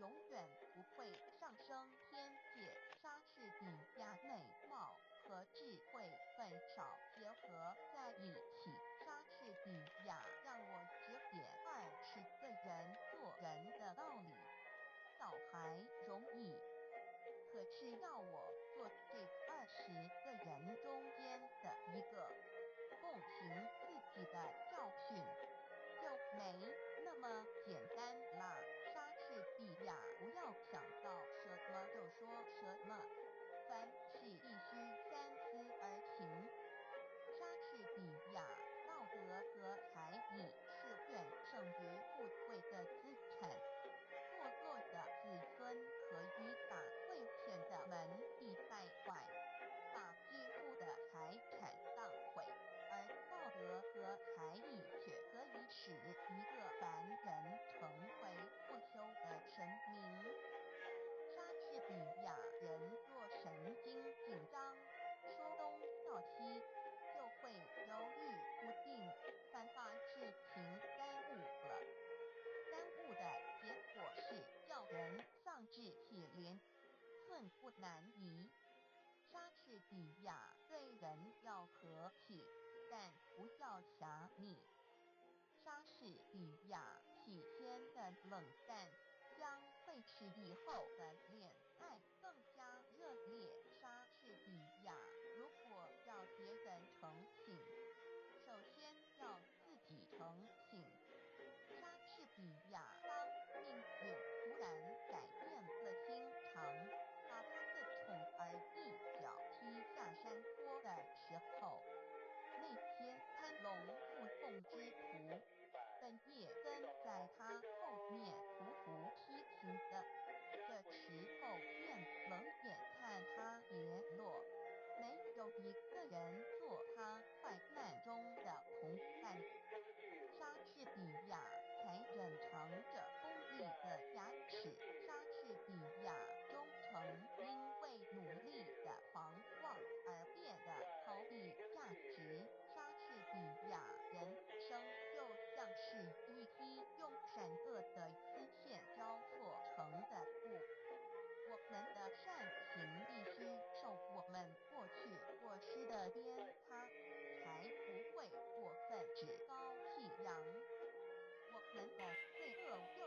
永远不会上升天界。莎士比亚美貌和智慧很少结合在一起。莎士比亚让我指点20个人做人的道理，倒还容易。可是要我做这20个人中间的一个，共情自己的教训，就没那么简单啦。莎士比亚不要想到什么就说什么，凡事必须三思而行。莎士比亚道德和才艺是远胜于富贵的资产。堕落的子孙可以把贵贱的门第败坏，把巨富的财产荡毁，而道德和才艺却可以使一个凡人成为不朽的神明。莎士比亚人若神经紧张，说东道西，就会犹豫不定，反把事情耽误了。耽误的结果是叫人丧志气连，寸步难移。莎士比亚对人要和气，但不要狭隘。莎士比亚起先的冷淡，将会使以后的恋爱更加热烈。莎士比亚如果要别人成醒，首先要自己成醒。莎士比亚当命运突然改变了心肠，把他的宠儿一脚踢下山坡的时候，那些攀龙附凤之徒本也跟在他后面匍匐批评的，这时候便冷眼看他跌落，没有一个人做他快难中的同伴。莎士比亚才忍藏着锋利的牙齿。莎士比亚终曾因为努力的狂妄而变得毫无价值。莎士比亚人生就像是一匹用善恶的丝线交错成的布，我们的善行必须受我们过去过失的鞭挞，才不会过分趾高气扬。我们的罪恶又